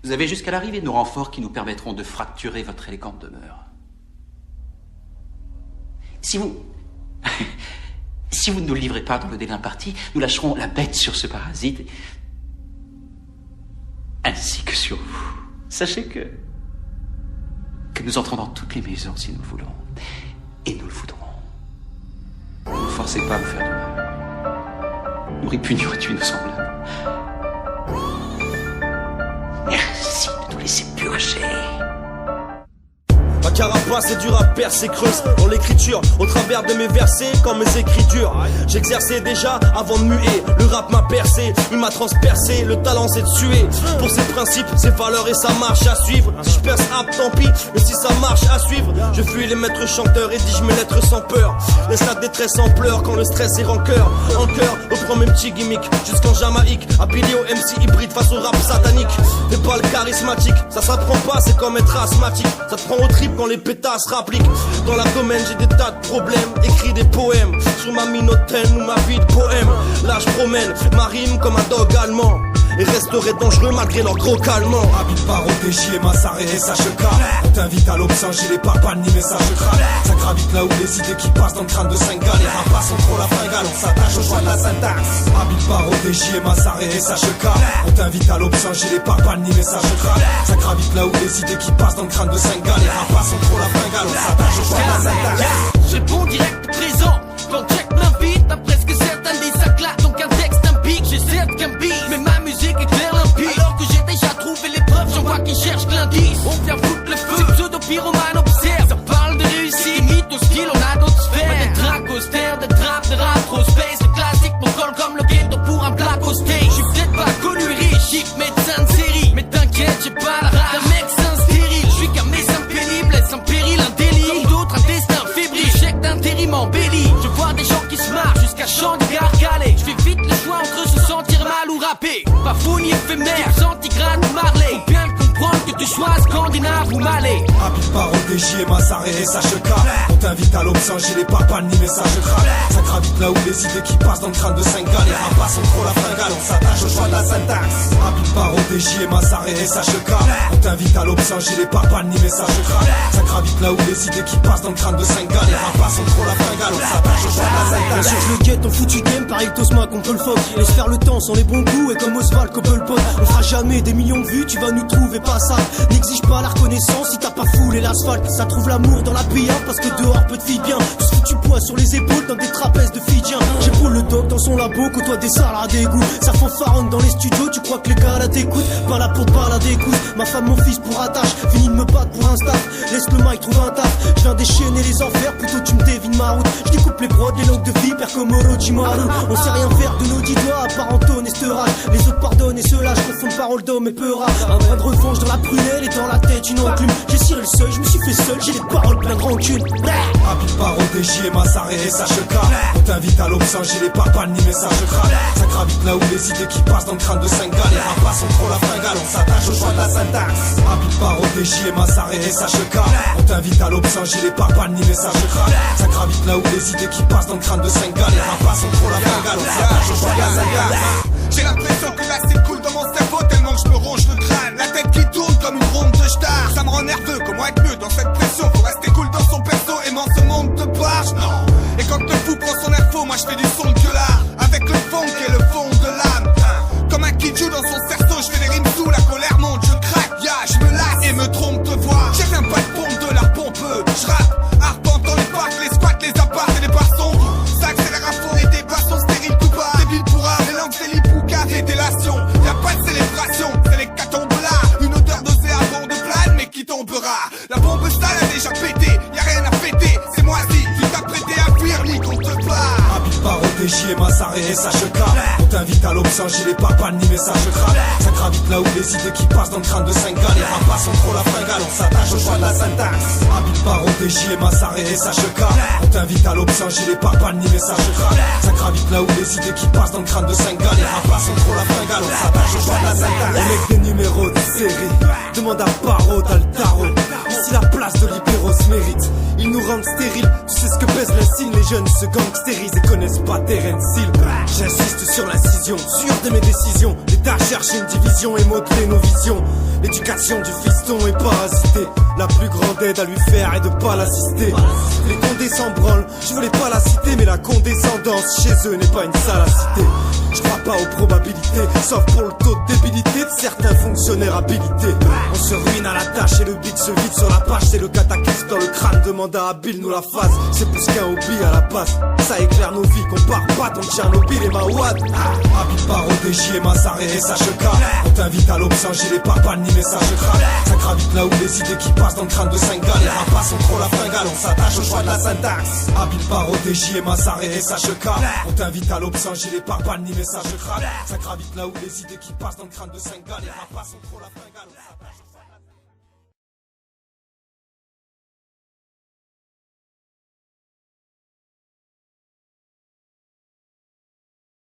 Vous avez jusqu'à l'arrivée de nos renforts qui nous permettront de fracturer votre élégante demeure. Si vous... si vous ne nous livrez pas dans le délai imparti, nous lâcherons la bête sur ce parasite, ainsi que sur vous. Sachez que nous entrons dans toutes les maisons si nous le voulons, et nous le voudrons. Ne nous forcez pas à vous faire du mal. Nous répugnons à tuer nos semblables. Merci de nous laisser purger. Ma carapace est dure à percer, creuse dans l'écriture, au travers de mes versets, comme mes écritures. J'exerçais déjà avant de muer, le rap m'a percé, il m'a transpercé, le talent c'est de suer. Pour ses principes, ses valeurs et sa marche à suivre. Si je perce tant pis, mais si ça marche à suivre, je fuis les maîtres chanteurs et dis je mes lettres sans peur. Laisse la détresse en pleurs quand le stress est rancœur. En cœur, reprends mes petits gimmicks, jusqu'en Jamaïque, affilié au MC hybride face au rap satanique. T'es pas le charismatique, ça s'apprend pas, c'est comme être asthmatique. Ça te prend au trip quand les pétasses rappliquent. Dans la domaine j'ai des tas de problèmes. Écris des poèmes sur ma minotaine ou ma vie de poème. Là je promène ma rime comme un dog allemand et resterai dangereux malgré leur gros calmant. Habite par OTJ et Massaré et Sacheka. On t'invite à l'Obsin, j'ai les papas ni messages crâne. Ça gravite là où les idées qui passent dans le crâne de Saint-Gall. Les rapas sont trop la fringale, on s'attache au choix de la syntaxe. Habite par OTJ et Massaré et Sacheka. On t'invite à l'Obsin, j'ai les papas ni messages crâne. Ça gravite là où les idées qui passent dans le crâne de Saint-Gall. Les rapas sont trop la fringale, on s'attache au choix de la syntaxe. Je réponds direct présent. Quand Jack m'invite, à presque certains des ça claque. Donc un texte impique, j'ai certes qu'un beat, mais ma musique est claire limpide. Alors que j'ai déjà trouvé les preuves, j'en vois qui cherchent que l'indice. On vient foutre le feu, c'est pseudo-pyromane observe. Ça parle de réussite, limite au style, on a d'autres sphères. Pas des tracks austères, des trappes, des rap trop space. Le classique me colle comme le ghetto pour un plat au steak. J'suis peut-être pas connu riche, chic, médecin de série. Mais t'inquiète, j'ai pas la rage d'un mec sans stérile. J'suis qu'un médecin pénible, laisse en péril un délit. Comme d'autres, un destin fébrile, chèque d'intérim embelli. Je vois des gens qui se marrent jusqu'à Chandigarh calé. J'fais vite le choix entre se sentir mal ou rapper. Pas fou ni éphémère, centigrade ou Marley. Faut bien comprendre que tu sois scandinave ou malais. Habite par OTJ et Massaré et Sacheka. On t'invite à l'Obsin, j'ai les papas ni messages crâne. Ça gravite là où les idées qui passent dans le crâne de Saint-Gall. Les rapas sont trop la fringale, on s'attache au choix de la syntaxe. Habite par OTJ et Massaré et Sacheka. On t'invite à l'Obsin, j'ai les papas ni messages crâne. Ça gravite là où les idées qui passent dans le crâne de Saint-Gall. Les rapas sont trop la fringale, on s'attache au choix de la syntaxe. Sur le guet, ton foutu game, pareil Tosma contre le fuck. Laisse faire le temps sans les bons coups et comme Oswald Cobblepot. On fera jamais des millions de vues, tu vas nous trouver pas ça. N'exige pas la reconnaissance si t'as pas foulé l'asphalte. Ça trouve l'amour dans la pillard parce que dehors peu de filles bien. Tout ce foutu poids sur les épaules dans des trapèzes de Fidjiens. J'épaule le doc dans son labo, côtoie des salles à dégoût. Ça fanfaronne dans les studios, tu crois que les gars là t'écoutent. Pas là pour te balader, écoute. Ma femme, mon fils pour attache. Fini de me battre pour un staff. Laisse le mic, trouve un taf. Je viens déchaîner les enfers, plutôt tu me dévines ma route. Je découpe les brodes, les langues de vipère comme Orochimaru. On sait rien faire de nos 10 doigts à part Anton et Sterage. Les autres pardonnent et ceux-là, je confonds parole d'homme et peura. Un brin de revanche dans la prunelle et dans la tête une enclume. J'ai ciré le seuil, je me suis fait seul, j'ai les paroles plein de rancune. Habite par OTJ et Massaré et Sacheka. On t'invite à l'Obsin, j'ai les papas ni messages crâne. Ça gravite là où les idées qui passent dans le crâne de Saint-Gall. Les rapas sont trop la fringale, on s'attache au choix de la syntaxe. Habite par OTJ et Massaré et Sacheka. On t'invite à l'Obsin, j'ai les papas ni messages crâne. Ça gravite là où les idées qui passent dans le crâne de Saint-Gall. Les rapas sont trop la fringale, on s'attache au choix de la syntaxe. J'ai l'impression que l'acide coule dans mon cerveau tellement que je me ronge le crâne. La tête qui tourne comme une ronde de star. Ça me rend nerveux, comment être mieux dans cette pression? Faut rester cool dans son perso, aimant ce monde de barge, non. Et quand le fou prend son air faux, moi je fais du son de gueulard. Avec le fond qui est le fond de l'âme. Comme un kidju dans son cerceau, je fais des rimes sous, la colère monte, je craque, je me lasse et me trompe de voix. J'ai rien pas de pompe, de l'art pompeux. Je rappe, arpentant les parcs, les squats, les apparts et les bars sombres. Ça accélère à fond et des boissons stériles tout bas. Débile pour art, les langues c'est l'hypoucave et délation. Y'a pas de célébration, c'est l'hécatombe là. Une odeur dosée avant de plane, mais qui tombera. La bombe sale a déjà pété, y'a rien à fêter. C'est moisi, tu t'as prêté à fuir, ni qu'on te bat. Habite par OTJ et Massaré et Sacheka. On t'invite à l'Obsin, j'ai les papas ni messages crâne. Ça gravite là où les idées qui passent dans le crâne de Saint-Gall. Les rapas sont trop la fringale, on s'attache au choix de la syntaxe. Habite par OTJ et Massaré et Sacheka. On t'invite à l'Obsin, j'ai les papas ni messages crâne. Ça gravite là où les idées qui passent dans le crâne de Saint-Gall. Les rapas sont trop la fringale, on s'attache au choix de la syntaxe. Les mecs des numéros de série, demande à Paro, t'as le tarot. Ici la place de libéraux se mérite. Ils nous rendent stériles. Tu sais ce que pèse l'insigne, les jeunes se gangstérisent et connaissent pas Terence Hill. J'insiste sur l'incision, sûr de mes décisions. L'État cherche une division et modeler nos visions. L'éducation du fiston est parasitée. La plus grande aide à lui faire est de pas l'assister. Les condés s'en branlent, je voulais pas la citer, mais la condescendance chez eux n'est pas une salacité. Je crois pas aux probabilités, sauf pour le taux de débilité de certains fonctionnaires habilités. On se ruine à la tâche et le beat se vide sur la page. C'est le cataclysme dans le crâne, demande à Habile nous la phase. C'est plus qu'un hobby à la base, ça éclaire nos vies, compare pas ton Tchernobyl et Mawad. Habile par ODJ et Mazaré et SHK. On t'invite à l'Obs, un gilet pare-balles ni message crade. Ça gravite là où les idées qui passent dans le crâne de Saint-Gall. Les rapaces sont trop la fringale, on s'attache au choix de la syntaxe. Habile par ODJ et Mazaré et SHK. On t'invite à l'Obs, un gilet pare-balles ni message crade. Ça gravite là où les idées qui passent dans le crâne de Saint-Gall. Les rapaces sont trop la fringale, on s'attache.